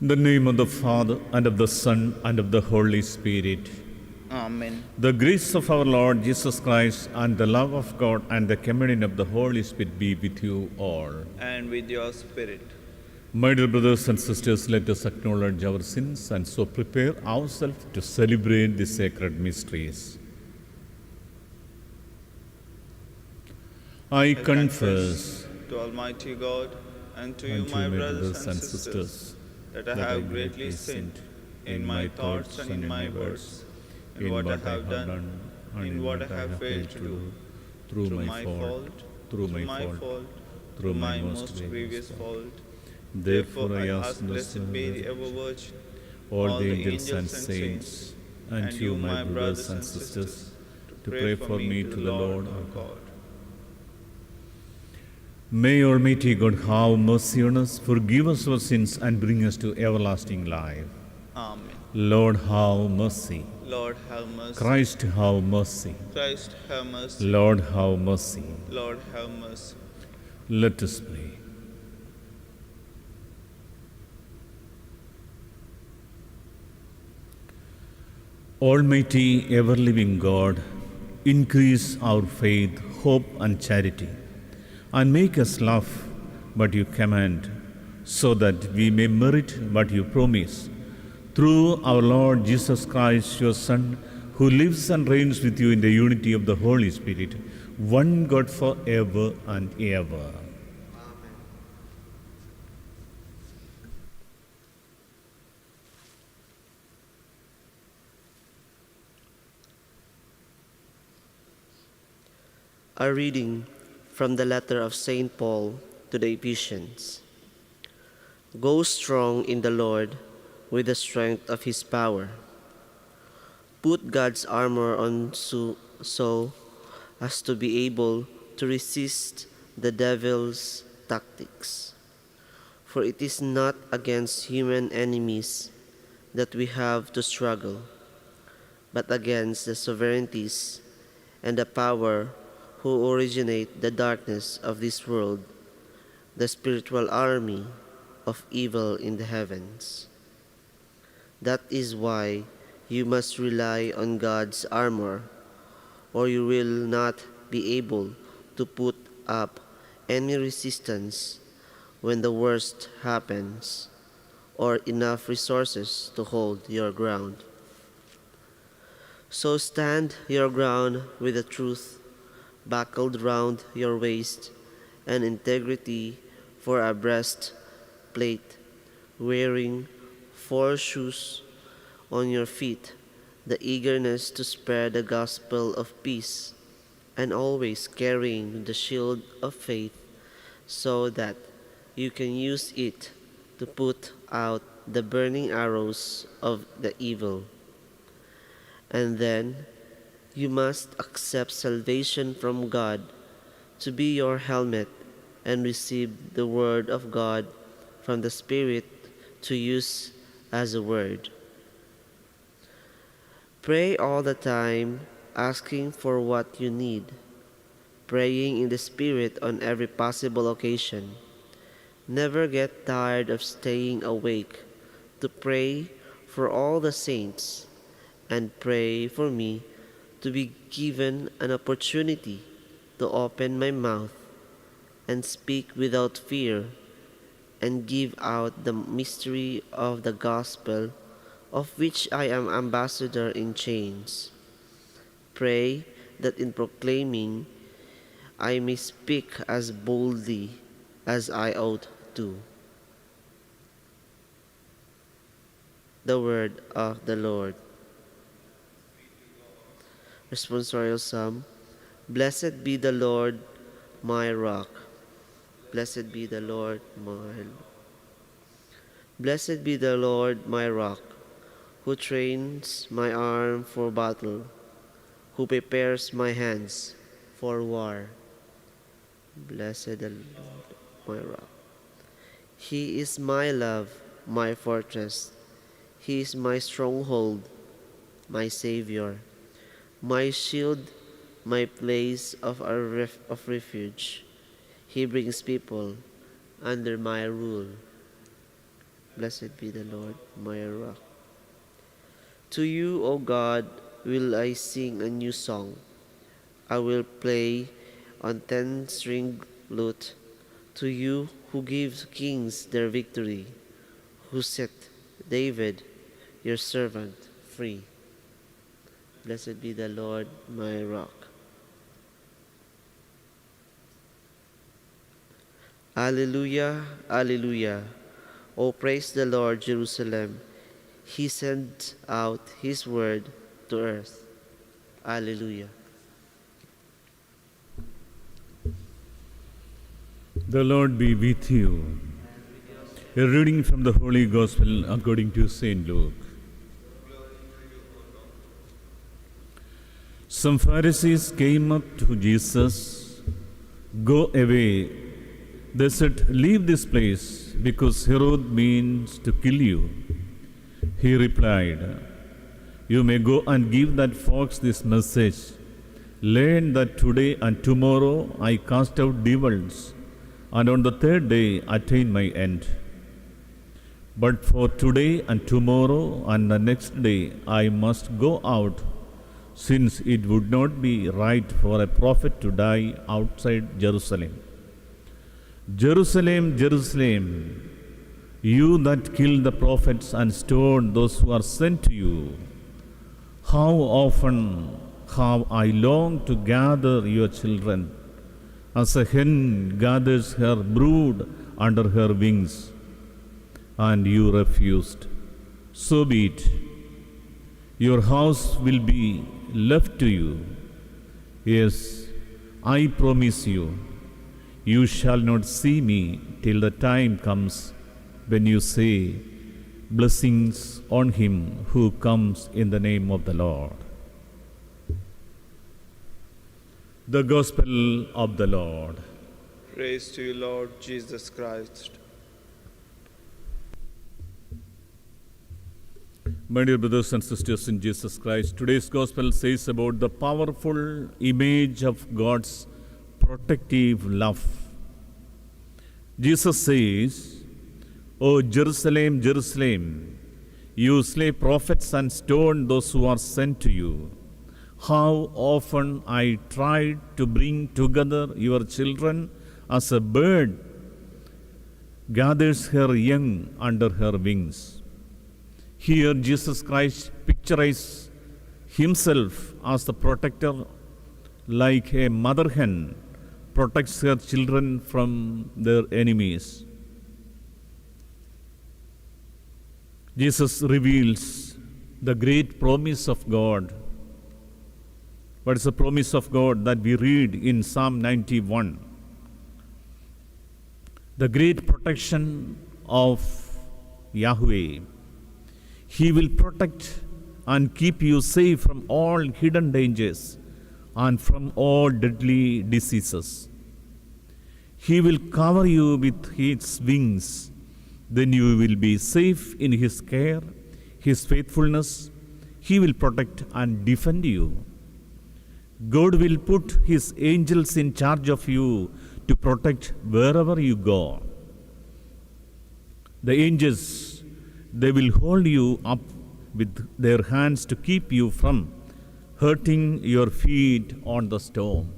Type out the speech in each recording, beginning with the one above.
In the name of the Father, and of the Son, and of the Holy Spirit. Amen. The grace of our Lord Jesus Christ, and the love of God, and the communion of the Holy Spirit be with you all. And with your spirit. My dear brothers and sisters, let us acknowledge our sins and so prepare ourselves to celebrate the sacred mysteries. I confess to Almighty God and to you, unto my brothers and sisters, that I have greatly sinned in my thoughts and in my words, in what I have done, and in what I have failed to do, through my fault, through my most grievous fault. Therefore I ask Blessed Mary, ever Virgin, all the angels and saints, and you, my brothers and sisters, to pray for me to the Lord our God. May Almighty God have mercy on us, forgive us our sins, and bring us to everlasting life. Amen. Lord, have mercy. Lord, have mercy. Christ, have mercy. Christ, have mercy. Lord, have mercy. Lord, have mercy. Let us pray. Almighty, ever-living God, increase our faith, hope, and charity, and make us love what you command, so that we may merit what you promise. Through our Lord Jesus Christ, your Son, who lives and reigns with you in the unity of the Holy Spirit, one God forever and ever. A reading from the letter of St. Paul to the Ephesians. Go strong in the Lord with the strength of his power. Put God's armor on so as to be able to resist the devil's tactics. For it is not against human enemies that we have to struggle, but against the sovereignties and the power who originate the darkness of this world, the spiritual army of evil in the heavens. That is why you must rely on God's armor, or you will not be able to put up any resistance when the worst happens, or enough resources to hold your ground. So stand your ground with the truth buckled round your waist, and integrity for a breastplate, wearing 4 shoes on your feet, the eagerness to spread the gospel of peace, and always carrying the shield of faith, so that you can use it to put out the burning arrows of the evil. And then you must accept salvation from God to be your helmet, and receive the word of God from the Spirit to use as a word. Pray all the time, asking for what you need, praying in the Spirit on every possible occasion. Never get tired of staying awake to pray for all the saints, and pray for me to be given an opportunity to open my mouth and speak without fear, and give out the mystery of the gospel, of which I am ambassador in chains. Pray that in proclaiming I may speak as boldly as I ought to. The word of the Lord. Responsorial Psalm. Blessed be the Lord, my rock. Blessed be the Lord, Blessed be the Lord, my rock, who trains my arm for battle, who prepares my hands for war. Blessed the Lord, my rock. He is my love, my fortress. He is my stronghold, my Savior, my shield, my place of refuge. He brings people under my rule. Blessed be the Lord, my rock. To you, O God, will I sing a new song. I will play on 10-stringed lute. To you, who give kings their victory, who set David, your servant, free. Blessed be the Lord, my rock. Alleluia, alleluia. O praise the Lord, Jerusalem. He sent out his word to earth. Alleluia. The Lord be with you. A reading from the Holy Gospel according to St. Luke. Some Pharisees came up to Jesus. Go away. They said, leave this place, because Herod means to kill you. He replied, you may go and give that fox this message. Learn that today and tomorrow I cast out devils, and on the third day attain my end. But for today and tomorrow and the next day I must go out, since it would not be right for a prophet to die outside Jerusalem. Jerusalem, Jerusalem, you that kill the prophets and stone those who are sent to you, how often have I longed to gather your children, as a hen gathers her brood under her wings, and you refused. So be it. Your house will be left to you. Yes, I promise you, you shall not see me till the time comes when you say, blessings on him who comes in the name of the Lord. The Gospel of the Lord. Praise to you, Lord Jesus Christ. My dear brothers and sisters in Jesus Christ, today's Gospel says about the powerful image of God's protective love. Jesus says, O Jerusalem, Jerusalem, you slay prophets and stone those who are sent to you. How often I tried to bring together your children as a bird gathers her young under her wings. Here Jesus Christ picturizes himself as the protector, like a mother hen protects her children from their enemies. Jesus reveals the great promise of God. What is the promise of God that we read in Psalm 91? The great protection of Yahweh. He will protect and keep you safe from all hidden dangers and from all deadly diseases. He will cover you with his wings. Then you will be safe in his care, his faithfulness. He will protect and defend you. God will put his angels in charge of you to protect wherever you go. The angels, they will hold you up with their hands to keep you from hurting your feet on the stone.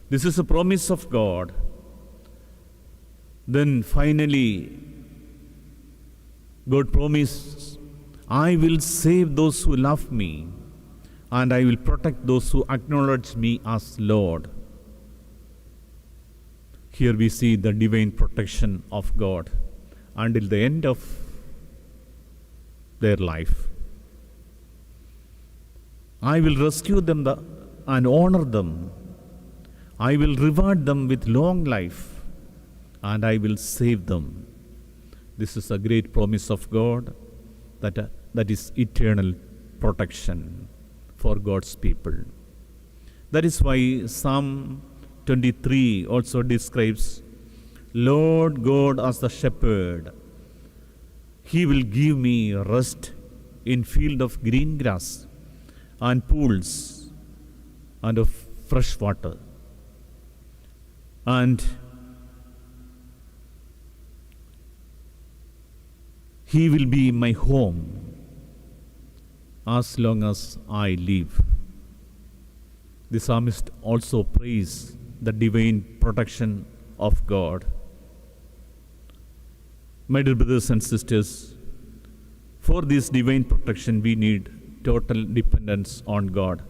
This is a promise of God. Then finally, God promised, I will save those who love me, and I will protect those who acknowledge me as Lord. Here we see the divine protection of God until the end of their life. I will rescue them and honor them. I will reward them with long life, and I will save them. This is a great promise of God that is eternal protection for God's people. That is why Psalm 23 also describes Lord God as the shepherd. He will give me rest in field of green grass and pools and of fresh water. And He will be my home as long as I live. The psalmist also prays the divine protection of God. My dear brothers and sisters, for this divine protection we need total dependence on God,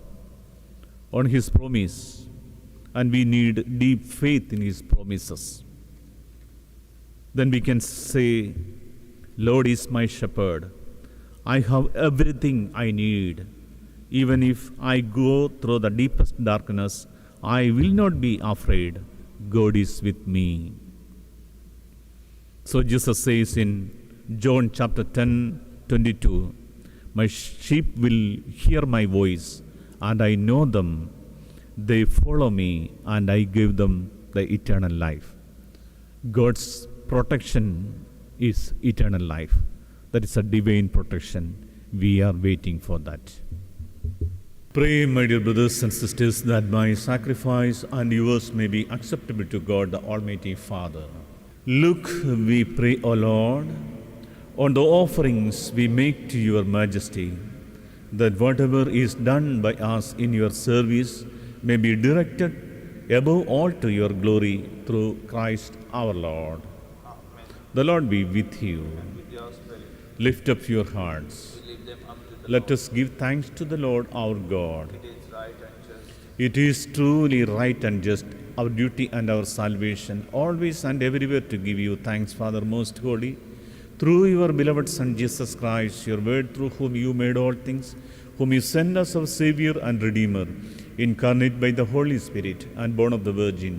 on His promise, and we need deep faith in His promises. Then we can say, Lord is my shepherd. I have everything I need. Even if I go through the deepest darkness, I will not be afraid. God is with me. So Jesus says in John chapter 10:22, my sheep will hear my voice, and I know them. They follow me, and I give them the eternal life. God's protection is eternal life. That is a divine protection. We are waiting for that. Pray, my dear brothers and sisters, that my sacrifice and yours may be acceptable to God, the Almighty Father. Look, we pray, O Lord, on the offerings we make to your majesty, that whatever is done by us in your service may be directed above all to your glory through Christ our Lord. Amen. The Lord be with you. And with your spirit, Lift up your hearts. we lift them up to the Let Lord. us give thanks to the Lord our God. It is right and just. It is truly right and just, our duty and our salvation, always and everywhere to give you thanks, Father most holy, through your beloved Son Jesus Christ, your word through whom you made all things, whom you sent us our Savior and Redeemer, incarnate by the Holy Spirit and born of the Virgin,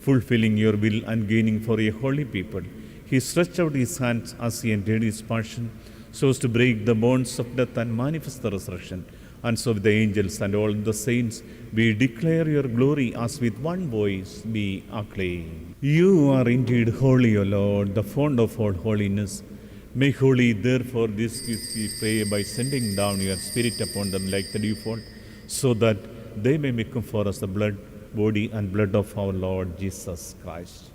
fulfilling your will and gaining for a holy people. He stretched out his hands as he entered his passion, so as to break the bonds of death and manifest the resurrection. And so with the angels and all the saints, we declare your glory as with one voice we acclaim. You are indeed holy, O Lord, the fount of all holiness. Make holy, therefore, this gift we pray by sending down your Spirit upon them like the dewfall, so that they may become for us the body and blood of our Lord Jesus Christ.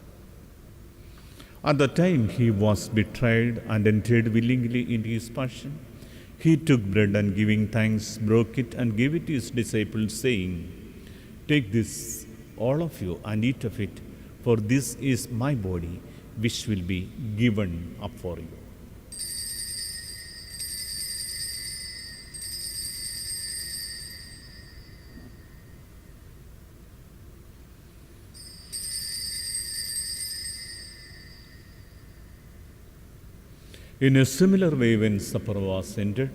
At the time he was betrayed and entered willingly into his passion, he took bread and giving thanks, broke it and gave it to his disciples, saying, Take this, all of you, and eat of it, for this is my body, which will be given up for you. In a similar way, when supper was ended,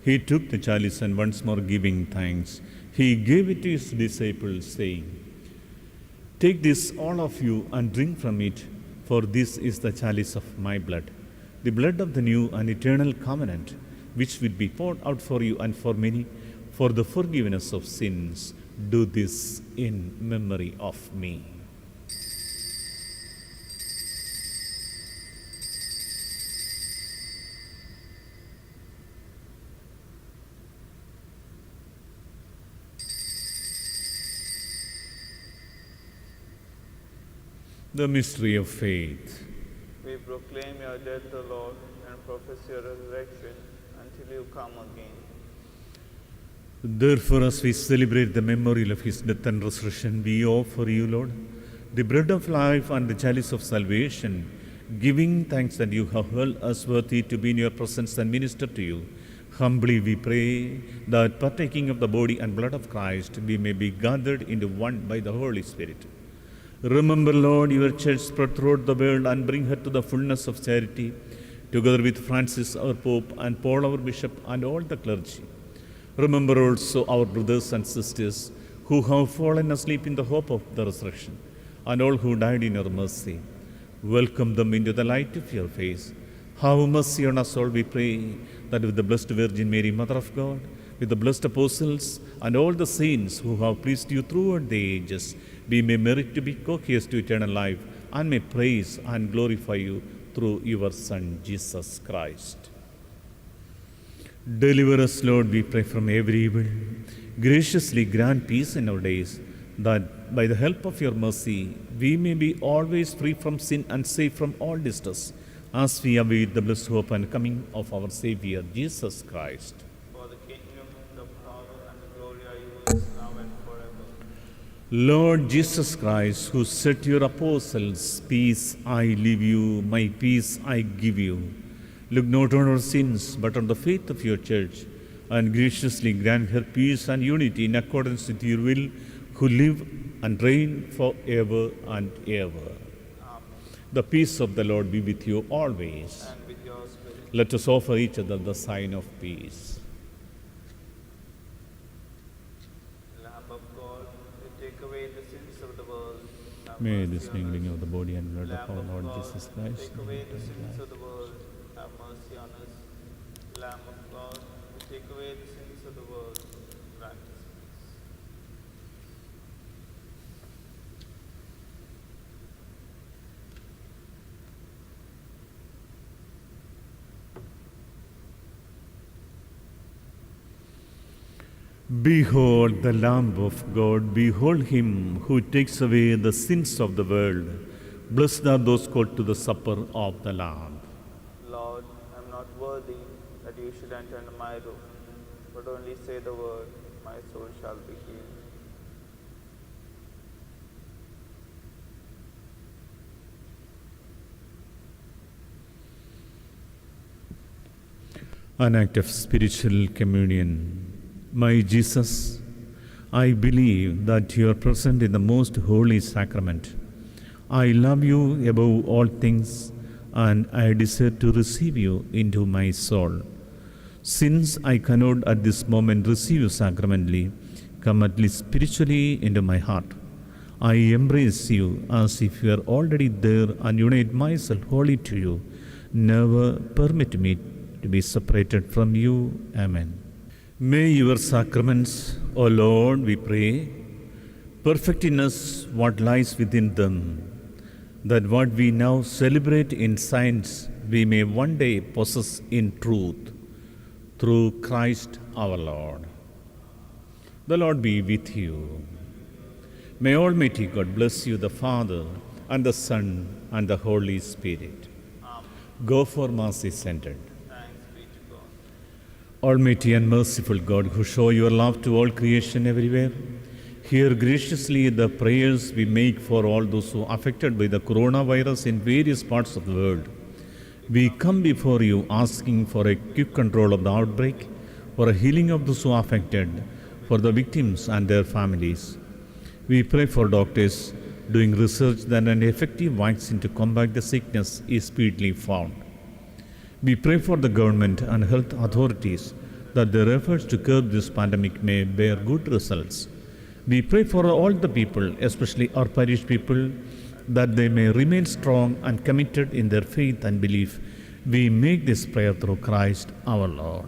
he took the chalice and once more giving thanks, he gave it to his disciples, saying, Take this, all of you, and drink from it, for this is the chalice of my blood, the blood of the new and eternal covenant, which will be poured out for you and for many, for the forgiveness of sins. Do this in memory of me. The mystery of faith. We proclaim your death, O Lord, and profess your resurrection until you come again. Therefore, as we celebrate the memorial of his death and resurrection, we offer you, Lord, the bread of life and the chalice of salvation, giving thanks that you have held us worthy to be in your presence and minister to you. Humbly we pray that, partaking of the body and blood of Christ, we may be gathered into one by the Holy Spirit. Remember, Lord, your church spread throughout the world and bring her to the fullness of charity, together with Francis, our Pope, and Paul, our Bishop, and all the clergy. Remember also our brothers and sisters who have fallen asleep in the hope of the resurrection, and all who died in your mercy. Welcome them into the light of your face. Have mercy on us all, we pray, that with the Blessed Virgin Mary, Mother of God, with the blessed apostles and all the saints who have pleased you throughout the ages, we may merit to be co-heirs to eternal life and may praise and glorify you through your Son, Jesus Christ. Deliver us, Lord, we pray, from every evil. Graciously grant peace in our days, that by the help of your mercy we may be always free from sin and safe from all distress, as we await the blessed hope and coming of our Savior, Jesus Christ. For the kingdom, the power, and the glory are yours, now and forever. Lord Jesus Christ, who said to your apostles, "Peace I leave you, my peace I give you," look not on our sins, but on the faith of your church, and graciously grant her peace and unity in accordance with your will, who live and reign forever and ever. The peace of the Lord be with you always. And with your spirit. Let us offer each other the sign of peace. Lamb of God, you take away the sins of the world. Have May mercy this on mingling us. of the body and blood Lamb of our of Lord God, Jesus Christ. take away the sins of the world. Have mercy on us. Lamb of God, you take away the sins of the world. Grant us peace. Behold the Lamb of God, behold him who takes away the sins of the world. Blessed are those called to the supper of the Lamb. Lord, I am not worthy that you should enter into my roof, but only say the word, my soul shall be healed. An act of spiritual communion. My Jesus, I believe that you are present in the most holy sacrament. I love you above all things, and I desire to receive you into my soul. Since I cannot at this moment receive you sacramentally, come at least spiritually into my heart. I embrace you as if you are already there and unite myself wholly to you. Never permit me to be separated from you. Amen. May your sacraments, O Lord, we pray, perfect in us what lies within them, that what we now celebrate in science we may one day possess in truth, through Christ our Lord. The Lord be with you. May Almighty God bless you, the Father, and the Son, and the Holy Spirit. Amen. Go for mercy centered. Thanks be to God. Almighty and merciful God, who show your love to all creation everywhere, hear graciously the prayers we make for all those who are affected by the coronavirus in various parts of the world. We come before you asking for a quick control of the outbreak, for a healing of those who are affected, for the victims and their families. We pray for doctors doing research that an effective vaccine to combat the sickness is speedily found. We pray for the government and health authorities that their efforts to curb this pandemic may bear good results. We pray for all the people, especially our parish people, that they may remain strong and committed in their faith and belief. We make this prayer through Christ our Lord.